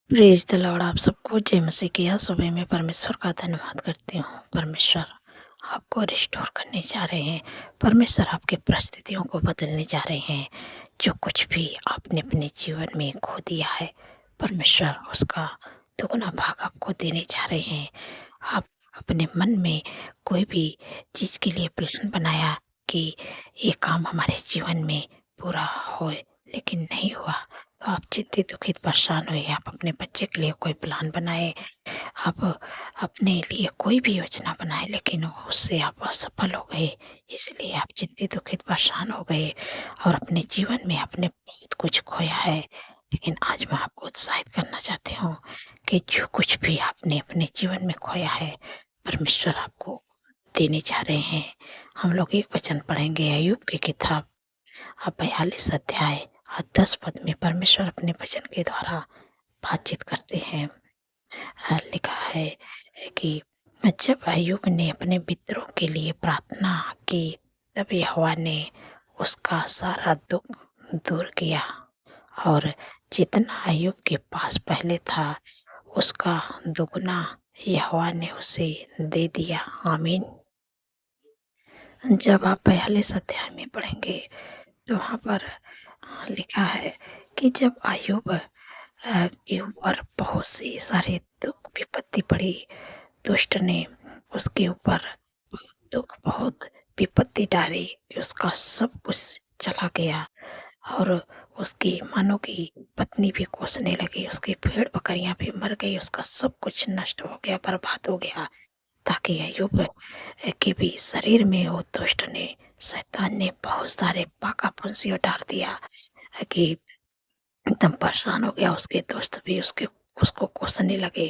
Praise the Lord. आप सबको जय मसीह की। सुबह में परमेश्वर का धन्यवाद करती हूँ। परमेश्वर आपको रिस्टोर करने जा रहे हैं। परमेश्वर आपकी परिस्थितियों को बदलने जा रहे हैं। जो कुछ भी आपने अपने जीवन में खो दिया है, परमेश्वर उसका दुगना भाग आपको देने जा रहे हैं। आप अपने मन में कोई भी चीज़ के लिए प्लान बनाया कि ये काम हमारे जीवन में पूरा होए, लेकिन नहीं हुआ, तो आप चिंतित, दुखित, परेशान हुए। आप अपने बच्चे के लिए कोई प्लान बनाए, आप अपने लिए कोई भी योजना बनाए, लेकिन उससे आप असफल हो गए। इसलिए आप चिंतित, दुखित, परेशान हो गए और अपने जीवन में आपने बहुत कुछ खोया है। लेकिन आज मैं आपको उत्साहित करना चाहती हूँ कि जो कुछ भी आपने अपने जीवन में खोया है, परमेश्वर आपको देने जा रहे हैं। हम लोग एक वचन पढ़ेंगे, अय्यूब की किताब 42 अध्याय और 10 पद में परमेश्वर अपने वचन के द्वारा बातचीत करते हैं। लिखा है कि जब अय्यूब ने अपने मित्रों के लिए प्रार्थना की, तब यहोवा ने उसका सारा दुख दूर किया और जितना अय्यूब के पास पहले था, उसका दुगना यहोवा ने उसे दे दिया। आमीन। जब आप 42 अध्याय में पढ़ेंगे तो वहाँ पर लिखा है कि जब अय्यूब के ऊपर बहुत से सारे दुख विपत्ति पड़ी, दुष्ट ने उसके ऊपर बहुत दुख, बहुत विपत्ति डाली कि उसका सब कुछ चला गया और उसकी मानो की पत्नी भी कोसने लगी, उसकी भेड़ बकरियां भी मर गई, उसका सब कुछ नष्ट हो गया, बर्बाद हो गया। ताकि अय्यूब के भी शरीर में वो दुष्ट ने, शैतान ने बहुत सारे पाका फुंसियों डाल दिया कि एकदम परेशान हो गया। उसके दोस्त भी उसको कोसने लगे।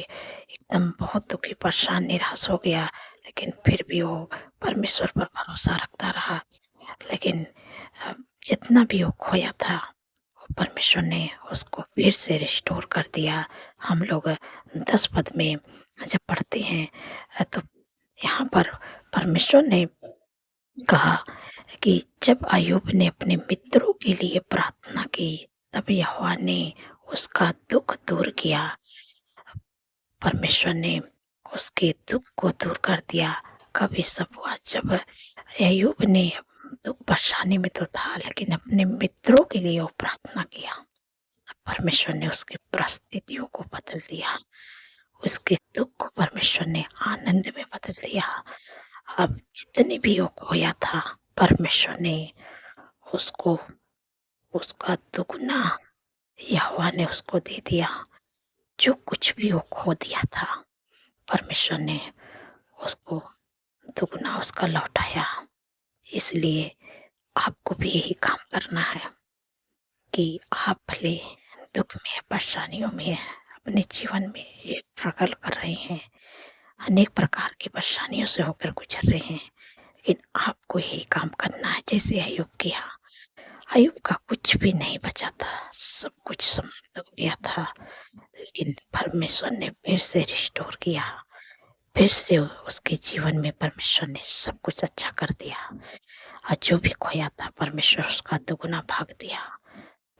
एकदम बहुत दुखी, परेशान, निराश हो गया। लेकिन फिर भी वो परमेश्वर पर भरोसा रखता रहा। लेकिन अ, जितना भी वो खोया था, वो परमेश्वर ने उसको फिर से रिस्टोर कर दिया। हम लोग 10 पद में जब पढ़ते हैं तो यहाँ पर परमेश्वर ने कहा कि जब अय्यूब ने अपने मित्रों के लिए प्रार्थना की, तब यहोवा ने उसका दुख दूर किया। परमेश्वर ने उसके दुख को दूर कर दिया। कब ये सब हुआ? जब अय्यूब ने दुख परेशानी में तो था, लेकिन अपने मित्रों के लिए वो प्रार्थना किया। परमेश्वर ने उसकी परिस्थितियों को बदल दिया। उसके दुख को परमेश्वर ने आनंद में बदल दिया। अब जितने भी वो खोया था, परमेश्वर ने उसको उसका दुगना यहोवा ने उसको दे दिया। जो कुछ भी वो खो दिया था, परमेश्वर ने उसको दुगना उसका लौटाया। इसलिए आपको भी यही काम करना है कि आप भले दुख में, परेशानियों में, अपने जीवन में एक स्ट्रगल कर रहे हैं, अनेक प्रकार की परेशानियों से होकर गुजर रहे हैं, लेकिन आपको यही काम करना है जैसे अय्यूब किया। अय्यूब का कुछ भी नहीं बचा था, सब कुछ समाप्त हो गया था, लेकिन परमेश्वर ने फिर से रिस्टोर किया। फिर से उसके जीवन में परमेश्वर ने सब कुछ अच्छा कर दिया और जो भी खोया था, परमेश्वर उसका दुगना भाग दिया।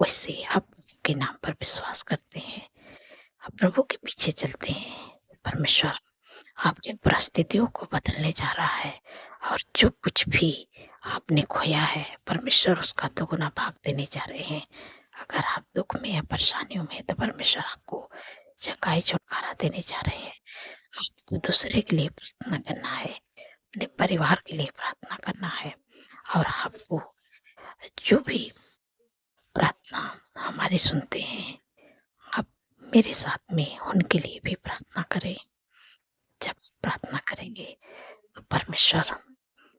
वैसे आप प्रभु के नाम पर विश्वास करते हैं, आप प्रभु के पीछे चलते हैं, परमेश्वर आपकी परिस्थितियों को बदलने जा रहा है और जो कुछ भी आपने खोया है, परमेश्वर उसका दोगुना भाग देने जा रहे हैं। अगर आप दुख में या परेशानियों में हैं, तो परमेश्वर आपको चंगाई, छुटकारा देने जा रहे हैं। आपको दूसरे के लिए प्रार्थना करना है, अपने परिवार के लिए प्रार्थना करना है और आपको जो भी प्रार्थना हमारी सुनते हैं, आप मेरे साथ में उनके लिए भी प्रार्थना करें। जब प्रार्थना करेंगे तो परमेश्वर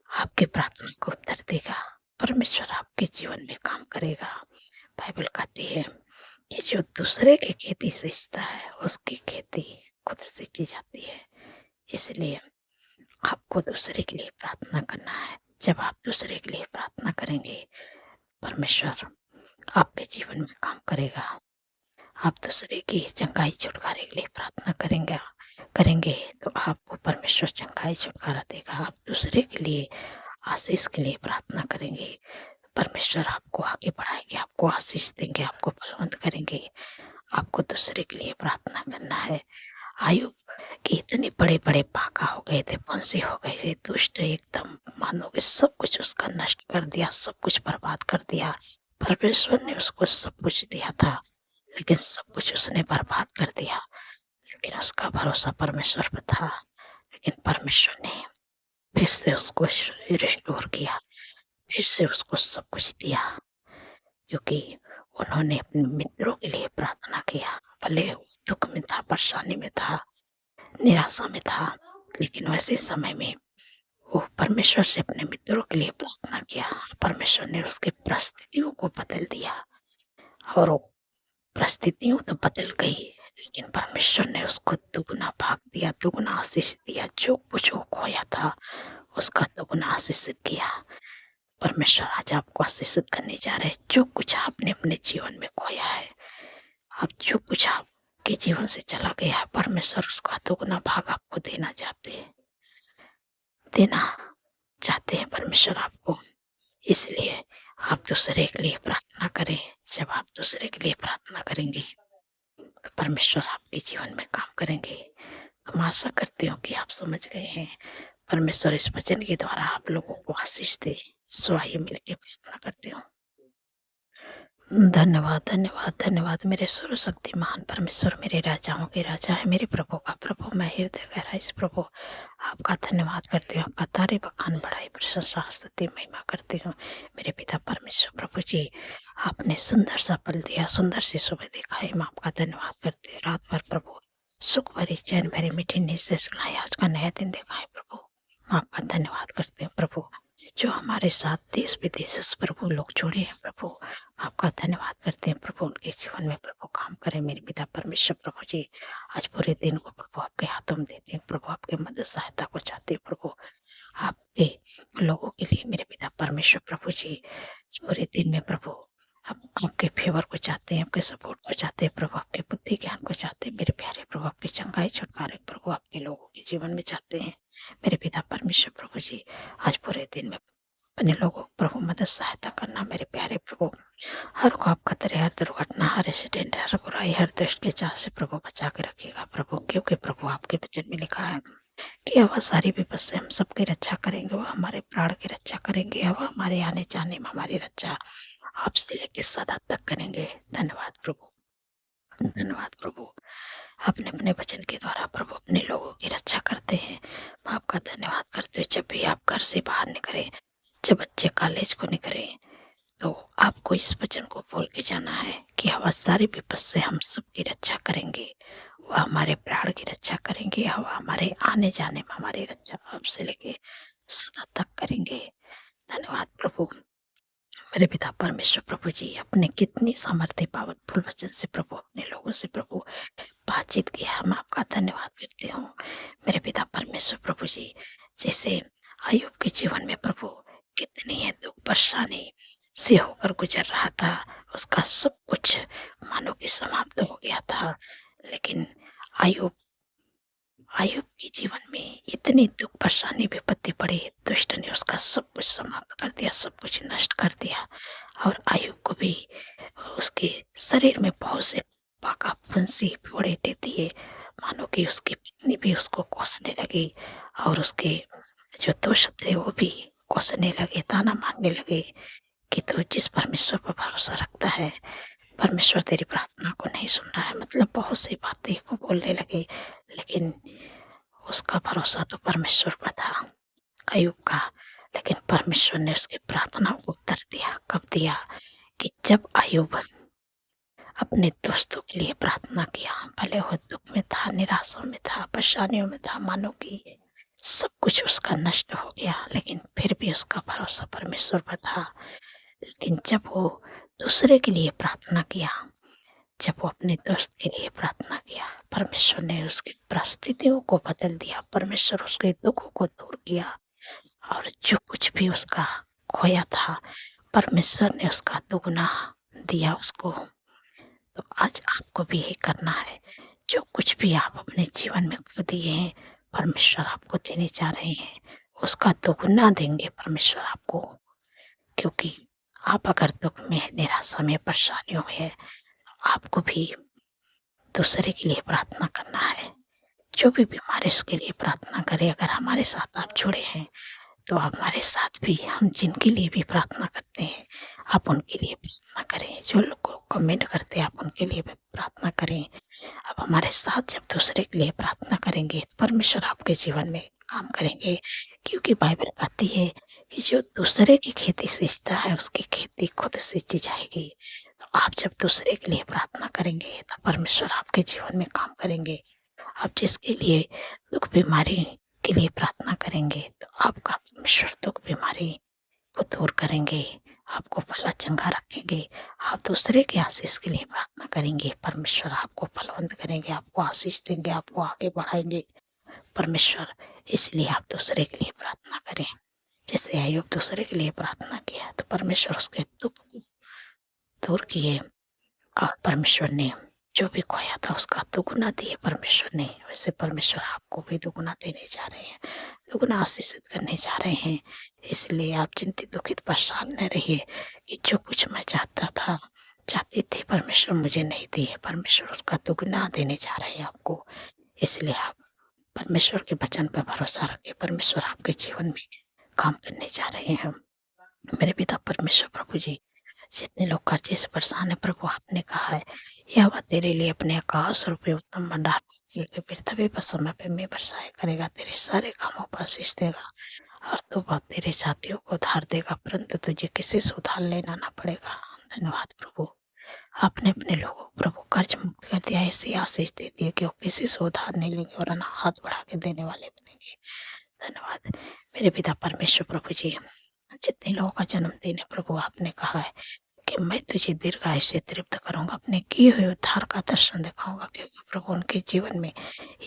आपकी प्रार्थना को उत्तर देगा। परमेश्वर आपके जीवन में काम करेगा। बाइबल कहती है कि जो दूसरे की खेती सींचता है, उसकी खेती खुद सींची जाती है। इसलिए आपको दूसरे के लिए प्रार्थना करना है। जब आप दूसरे के लिए प्रार्थना करेंगे, परमेश्वर आपके जीवन में काम करेगा। आप दूसरे की चंगाई, छुटकारे के लिए प्रार्थना करेंगे तो आपको परमेश्वर चंगाई, छुटकारा देगा। आप दूसरे के लिए आशीष के लिए प्रार्थना करेंगे, परमेश्वर आपको आगे बढ़ाएंगे, आपको आशीष देंगे, आपको बलवंत करेंगे। आपको दूसरे के लिए प्रार्थना करना है। आयु के इतने बड़े-बड़े बाका हो गए थे, फंसे हो गए थे, दुष्ट एकदम मानो कि सब कुछ उसका नष्ट कर दिया, सब कुछ बर्बाद कर दिया। परमेश्वर ने उसको सब कुछ दिया था, लेकिन सब कुछ उसने बर्बाद कर दिया। लेकिन उसका भरोसा परमेश्वर पर था, लेकिन परमेश्वर ने फिर से उसको रिस्टोर किया, फिर से उसको सब कुछ दिया, क्योंकि उन्होंने अपने मित्रों के लिए प्रार्थना किया। भले वो दुःख में था, परेशानी में था, निराशा में था, लेकिन वैसे समय में वो परमेश्वर से अपने मित्रों के लिए प्रार्थना किया। परमेश्वर ने उसकी परिस्थितियों को बदल दिया, और वो परिस्थितियों तो बदल गई, लेकिन परमेश्वर ने उसको दुगना भाग दिया, दुगना आशीष दिया। जो कुछ वो खोया था, उसका दुगना आशीषित किया। परमेश्वर आज आपको आशीषित करने जा रहे हैं। जो कुछ आपने अपने जीवन में खोया है, अब जो कुछ आपके जीवन से चला गया है, परमेश्वर उसका दुगना भाग आपको देना चाहते हैं परमेश्वर आपको। इसलिए आप दूसरे के लिए प्रार्थना करें। जब आप दूसरे के लिए प्रार्थना करेंगे, तो परमेश्वर आपके जीवन में काम करेंगे। हम आशा करती हूँ कि आप समझ गए हैं। परमेश्वर इस वचन के द्वारा आप लोगों को आशीष दे। सो आइए मिलकर प्रार्थना करती हूँ। धन्यवाद, धन्यवाद, धन्यवाद मेरे सर्वशक्तिमान परमेश्वर, मेरे राजाओं के राजा है, मेरे प्रभु का प्रभु। मैं हृदय गहराई से प्रभु आपका धन्यवाद करती हूँ, आपका तारीफ बखान बढ़ाई प्रशंसा स्तुति महिमा करती हूँ। मेरे पिता परमेश्वर प्रभु जी, आपने सुंदर सा पल दिया, सुंदर सी सुबह दिखाई। मैं आपका धन्यवाद करती हूँ। रात भर प्रभु सुख भरी चैन भरी मीठी नींद से सुनाई, आज का नया दिन दिखाए प्रभु। मैं आपका धन्यवाद करती हूँ प्रभु, जो हमारे साथ देश विदेश उस प्रभु लोग जुड़े हैं प्रभु। आपका धन्यवाद करते हैं प्रभु, उनके जीवन में प्रभु काम करें। मेरे पिता परमेश्वर प्रभु जी, आज पूरे दिन को प्रभु आपके हाथों में देते हैं प्रभु, आपके मदद सहायता को चाहते हैं प्रभु, आपके लोगों के लिए मेरे पिता परमेश्वर प्रभु जी। पूरे दिन में प्रभु आपके फेवर को चाहते हैं, आपके सपोर्ट को चाहते हैं प्रभु, आपके बुद्धि ज्ञान को चाहते हैं मेरे प्यारे प्रभु, आपके चंगाई छुटकारे प्रभु आपके लोगों के जीवन में चाहते हैं मेरे पिता परमेश्वर प्रभु जी। आज पूरे दिन में अपने लोगों को प्रभु मदद सहायता करना मेरे प्यारे प्रभु। हर को आप खतरे, हर दुर्घटना, हर एक्सीडेंट, हर बुराई, हर दुष्ट के चाह से प्रभु बचा के रखिएगा प्रभु, क्योंकि प्रभु आपके वचन में लिखा है कि वह सारी विपद से हम सबकी रक्षा करेंगे, वह हमारे प्राण की रक्षा करेंगे, वह हमारे आने जाने में हमारी रक्षा आपसे लेके सदा तक करेंगे। धन्यवाद प्रभु, धन्यवाद प्रभु। आपने अपने वचन के द्वारा प्रभु अपने लोगों की रक्षा करते हैं। मैं आपका धन्यवाद करते हुए, जब भी आप घर से बाहर निकले, जब बच्चे कॉलेज को निकले, तो आपको इस वचन को बोल के जाना है कि हवा सारी विपद से हम सबकी रक्षा करेंगे, वह हमारे प्राण की रक्षा करेंगे, हवा हमारे आने जाने में हमारी रक्षा आपसे लेके सदा तक करेंगे। धन्यवाद प्रभु। मेरे पिता परमेश्वर प्रभु जी, अपने कितनी सामर्थ्य पावरफुल वचन से प्रभु अपने लोगों से प्रभु बातचीत किया, मैं आपका धन्यवाद करती हूँ मेरे पिता परमेश्वर प्रभु जी। जैसे अय्यूब के जीवन में प्रभु कितनी है दुख परेशानी से होकर गुजर रहा था, उसका सब कुछ मानो कि समाप्त हो गया था, लेकिन अय्यूब अय्यूब के जीवन में इतनी दुख परेशानी विपत्ति पड़ी, दुष्ट ने उसका सब कुछ समाप्त कर दिया, सब कुछ नष्ट कर दिया। और अय्यूब को भी उसके शरीर में बहुत से पाका फुंसी फोड़े दे दिए, मानो कि उसकी पत्नी भी उसको कोसने लगी, और उसके जो दोस्त थे वो भी कोसने लगे, ताना मारने लगे कि तू जिस परमेश्वर पर भरोसा रखता है, परमेश्वर तेरी प्रार्थना को नहीं सुन रहा है। मतलब बहुत सी बातें को बोलने लगे, लेकिन उसका भरोसा तो परमेश्वर पर था अय्यूब का। लेकिन परमेश्वर ने उसकी प्रार्थना को उत्तर दिया। कब दिया? कि जब अय्यूब अपने दोस्तों के लिए प्रार्थना किया, भले वो दुख में था, निराशा में था, परेशानियों में था, मानो कि सब कुछ उसका नष्ट हो गया, लेकिन फिर भी उसका भरोसा परमेश्वर पर था। लेकिन जब वो दूसरे के लिए प्रार्थना किया, जब वो अपने दोस्त के लिए प्रार्थना किया, परमेश्वर ने उसकी परिस्थितियों को बदल दिया, परमेश्वर उसके दुखों को दूर किया, और जो कुछ भी उसका खोया था, परमेश्वर ने उसका दुगना दिया उसको। तो आज आपको भी यही करना है, जो कुछ भी आप अपने जीवन में खो दिए हैं, परमेश्वर आपको देने जा रहे हैं, उसका दुगना देंगे परमेश्वर आपको। क्योंकि आप अगर दुख में, निराशा में, परेशानियों में है, आपको भी दूसरे के लिए प्रार्थना करना है। जो भी बीमार है उसके लिए प्रार्थना करें। अगर हमारे साथ आप जुड़े हैं तो हमारे साथ भी हम जिनके लिए भी प्रार्थना करते हैं, आप उनके लिए प्रार्थना करें। जो लोग कमेंट करते हैं, आप उनके लिए भी प्रार्थना करें। आप हमारे साथ जब दूसरे के लिए प्रार्थना करेंगे तो परमेश्वर आपके जीवन में काम करेंगे, क्योंकि बाइबल कहती है कि जो दूसरे की खेती सींचता है उसकी खेती खुद सींची जाएगी। तो आप जब दूसरे के लिए प्रार्थना करेंगे तो परमेश्वर आपके जीवन में काम करेंगे। आप जिसके लिए दुख बीमारी के लिए प्रार्थना करेंगे तो आपका परमेश्वर दुख बीमारी को दूर करेंगे, आपको भला चंगा रखेंगे। आप दूसरे के आशीष के लिए प्रार्थना करेंगे, परमेश्वर आपको फलवंत करेंगे, आपको आशीष देंगे, आपको आगे बढ़ाएंगे परमेश्वर। इसलिए आप दूसरे के लिए प्रार्थना करें। जैसे अय्यूब दूसरे के लिए प्रार्थना किया तो परमेश्वर उसके दुख को दूर किए, और परमेश्वर ने जो भी खोया था उसका दुगुना दिए परमेश्वर ने। वैसे परमेश्वर आपको भी दुगुना देने जा रहे हैं, दुगुना आशीषित करने जा रहे हैं। इसलिए आप चिंतित दुखित परेशान न रहिए कि जो कुछ मैं चाहती थी परमेश्वर मुझे नहीं दिए, परमेश्वर उसका दुगुना देने जा रहे हैं आपको। इसलिए आप परमेश्वर के वचन पर भरोसा रखें, परमेश्वर आपके जीवन में काम करने जा रहे हैं। मेरे पिता परमेश्वर प्रभु जी, जितने लोग कर्जे से परेशान है प्रभु, आपने कहा है यहोवा तेरे लिए अपने आकाश रूपी उत्तम भंडार के पृथ्वी पर समय पे में बरसाया करेगा, तेरे सारे कामों पर आशीष देगा, और तू बहुत तेरे जातियों को उधार देगा, परंतु तुझे किसी से उधार लेना ना पड़ेगा। धन्यवाद प्रभु, आपने अपने लोगों को प्रभु कर्ज मुक्त कर दिया, ऐसी आशीष दे दी कि वो किसी से उधार नहीं लेंगे और ना हाथ बढ़ा के देने वाले बनेंगे। धन्यवाद मेरे पिता परमेश्वर प्रभु जी, जितने लोगों का जन्मदिन है प्रभु, आपने कहा है कि मैं तुझे दीर्घायु से तृप्त करूंगा, अपने किए हुए उद्धार का दर्शन दिखाऊंगा, क्योंकि प्रभु उनके जीवन में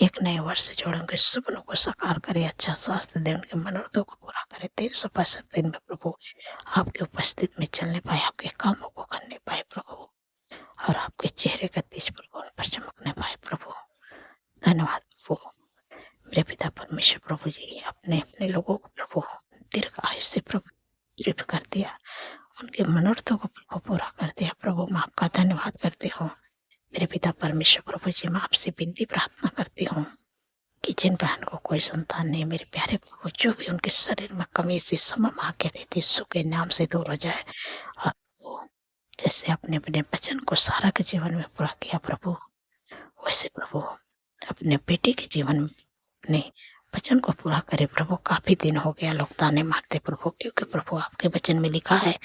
एक नए वर्ष जोड़े, उनके सपनों को साकार करे, अच्छा स्वास्थ्य दे, उनके मनोरथों को पूरा करे। 365 दिन में प्रभु आपके उपस्थित में चलने पाए, आपके कामों को करने पाए प्रभु, और आपके चेहरे का तेज प्रभु उन पर चमकने पाए प्रभु। धन्यवाद प्रभु मेरे पिता परमेश्वर प्रभु जी, अपने अपने लोगों को प्रभु दीर्घ आयु से प्रभु तृप्त कर दिया, उनके मनोरथों को प्रभु पूरा कर दिया प्रभु। मैं आपका धन्यवाद करती हूँ मेरे पिता परमेश्वर प्रभु जी। मैं आपसे विनती प्रार्थना करती हूँ कि जिन बहन को कोई संतान नहीं, मेरे प्यारे प्रभु, जो भी उनके शरीर में कमी सी समम आके देती यीशु के नाम से दूर हो जाए, और वो जैसे अपने अपने वचन को सारा के जीवन में पूरा किया प्रभु, वैसे प्रभु अपने बेटे के जीवन में अपने वचन को पूरा करे प्रभु। काफी दिन हो गया लोग ताने मारते प्रभु, क्योंकि प्रभु आपके वचन में लिखा है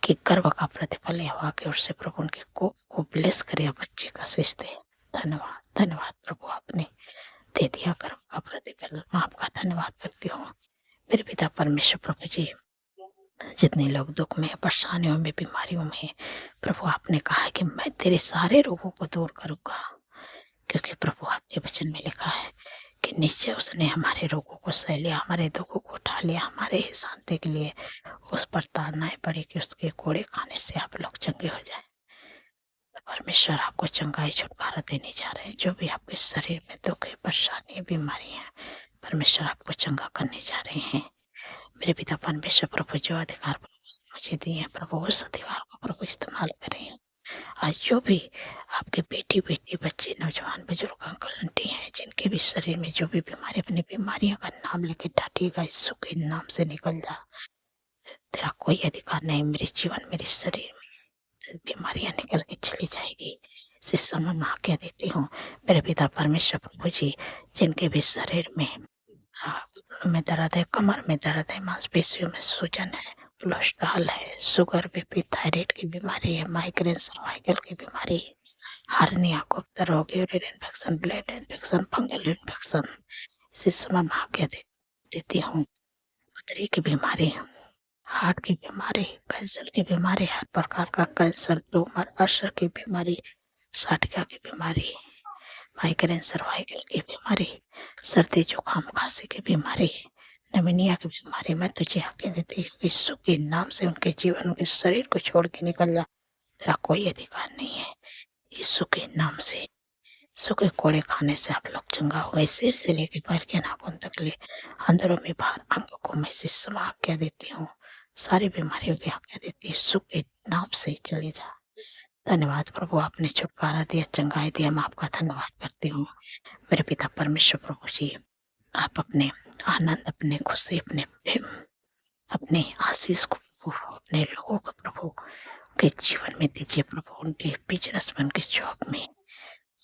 कि गर्भ का प्रतिफल यहोवा की ओर से प्रभु उनके को ब्लेस करे, बच्चे का आशीष दे। धन्यवाद धन्यवाद प्रभु, आपने दे दिया गर्भ का प्रतिफल। मैं आपका धन्यवाद करती हूँ मेरे पिता परमेश्वर प्रभु जी। जितने लोग दुख में, परेशानियों में, बीमारियों में प्रभु, आपने कहा है कि मैं तेरे सारे रोगों को दूर करूंगा, क्योंकि प्रभु आपके वचन में लिखा है कि निश्चय उसने हमारे रोगों को सह लिया, हमारे दुखों को उठा लिया, हमारे ही शांति के लिए उस पर ताड़नाएं पड़ी कि उसके कोड़े खाने से आप लोग चंगे हो जाए। परमेश्वर आपको चंगाई छुटकारा देने जा रहे हैं। जो भी आपके शरीर में दुख है, परेशानी, बीमारी है, परमेश्वर आपको चंगा करने जा रहे हैं मेरे पिता परमेश्वर प्रभु। जो अधिकार प्रभु मुझे दिए हैं प्रभु, उस अधिकार को प्रभु इस्तेमाल करें। आज जो भी आपके बेटी बच्चे, नौजवान, बुजुर्ग, अंकल आंटी हैं, जिनके भी शरीर में जो भी बीमारी, अपनी बीमारियों का नाम लेके डांटिएगा, यीशु के नाम से निकल जा। तेरा कोई अधिकार नहीं मेरे जीवन, मेरे शरीर में, बीमारियां निकल के चली जाएगी। इस समय मैं आज्ञा देती हूँ मेरे पिता परमेश्वर प्रभु जी, जिनके भी शरीर में घुटनों में दर्द है, कमर में दर्द है, मांसपेशियों में सूजन है, कोलेस्ट्रॉल है, शुगर, बीपी, थायराइड की बीमारी है, माइग्रेन, सर्वाइकल की बीमारी है, हार्निया, गुप्त रोग, urine infection, blood infection, fungal infection, इसी समय मैं आज्ञा देती हूँ। पथरी की बीमारी, हार्ट की बीमारी, कैंसर की बीमारी, हर प्रकार का कैंसर, ट्यूमर, अल्सर की बीमारी, साठिका की बीमारी, माइग्रेन, सर्वाइकल की बीमारी, सर्दी जुकाम खांसी की बीमारी, निमोनिया की बीमारी, मैं तुझे आज्ञा देती हूँ यीशु के नाम से उनके जीवन, उनके शरीर को छोड़ के निकल जा। तेरा कोई अधिकार नहीं है यीशु के नाम से। यीशु के कोड़े खाने से आप लोग चंगा हुए, सिर से लेके पैर के नाखून तक ले, अंदरों में बाहर अंग को मैं इस समय आज्ञा देती हूँ, सारी बीमारियों की आज्ञा देती हूँ, यीशु के नाम से चले जा। धन्यवाद प्रभु, आपने छुटकारा दिया, चंगाई दिया, मैं आपका धन्यवाद करती हूँ। मेरे पिता परमेश्वर प्रभु जी, आप अपने आनंद, अपने खुशी, अपने प्रेम, अपने आशीष को प्रभु अपने लोगों को प्रभु के जीवन में दीजिए प्रभु, उनके बिज़नेस में, उनकी जॉब में,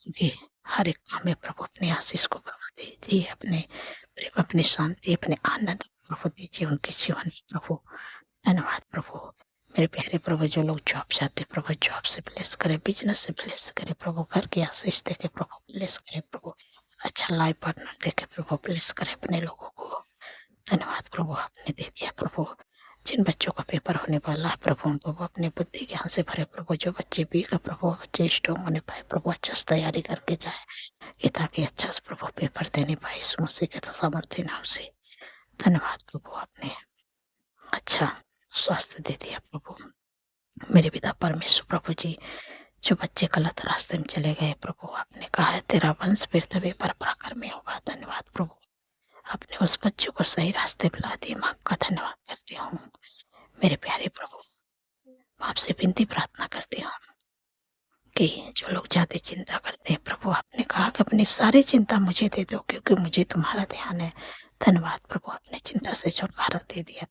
उनके हर एक काम में प्रभु अपने आशीष को प्रभु दीजिए, अपने प्रेम, अपनी शांति, अपने आनंद को प्रभु दीजिए उनके जीवन में प्रभु। धन्यवाद प्रभु। मेरे प्यारे प्रभु, जो लोग जॉब चाहते प्रभु, जॉब से ब्लेस करे, बिज़नेस से ब्लेस करे प्रभु, घर की आशीष देके प्रभु ब्लेस करे प्रभु, अच्छा लाइफ पार्टनर देके प्रभु ब्लेस करे अपने लोगों को। धन्यवाद प्रभु, आपने दे दिया प्रभु। जिन बच्चों का पेपर होने वाला है प्रभु, उनको वो अपने बुद्धि ज्ञान से भरे प्रभु। जो बच्चे वीक है प्रभु, बच्चे स्ट्रॉन्ग होने पाए प्रभु, अच्छा से तैयारी करके जाए, ये ताकि अच्छा से प्रभु पेपर देने पाए यीशु मसीह के सामर्थ्य नाम से। धन्यवाद प्रभु, आपने अच्छा स्वास्थ्य दे दिया प्रभु। मेरे पिता परमेश्वर प्रभु जी, जो बच्चे गलत रास्ते में चले गए प्रभु, आपने कहा है तेरा वंश फिर तभी पर पराक्रम में होगा। धन्यवाद प्रभु, आपने उस बच्चों को सही रास्ते पे ला दिया, मैं आपका धन्यवाद करती हूँ। मेरे प्यारे प्रभु, मैं आपसे विनती प्रार्थना करती हूँ कि जो लोग ज़्यादा चिंता करते हैं प्रभु, आपने कहा कि अपनी सारी चिंता मुझे दे दो क्योंकि मुझे तुम्हारा ध्यान है। धन्यवाद प्रभु, आपने चिंता से छुटकारा दे दिया,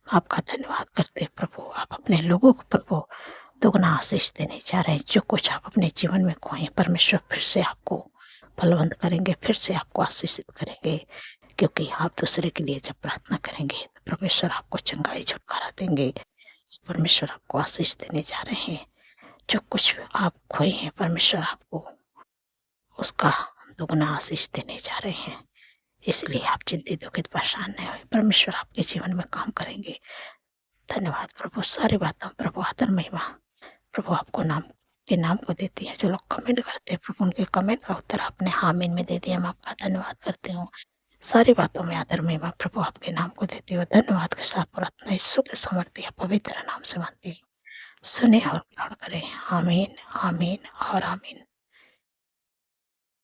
आपका धन्यवाद करते प्रभु। आप अपने लोगों को प्रभु दुगना आशीष देने जा रहे हैं। जो कुछ आप अपने जीवन में खोए परमेश्वर फिर से आपको फलवंत करेंगे, फिर से आपको आशीषित करेंगे, क्योंकि आप दूसरे के लिए जब प्रार्थना करेंगे तो परमेश्वर आपको चंगाई छुटकारा देंगे। परमेश्वर आपको आशीष देने जा रहे हैं। जो कुछ आप खोए हैं परमेश्वर आपको उसका दुगना आशीष देने जा रहे हैं। इसलिए आप चिंतित दुखित परेशान नहीं हुए, परमेश्वर आपके जीवन में काम करेंगे। धन्यवाद प्रभु, सारी बातों प्रभु आदर महिमा प्रभु आपको नाम के नाम को देती है। जो लोग कमेंट करते हैं प्रभु, उनके कमेंट का उत्तर आपने हामिन में दे दिया, मैं आपका धन्यवाद करती हूँ। सारी बातों में आदर महिमा प्रभु आपके नाम को देती हूँ। धन्यवाद के साथ प्रार्थना यीशु के समर्थी पवित्र नाम से मानती हूँ। सुने और ग्रहण करें। आमीन, आमीन और आमीन।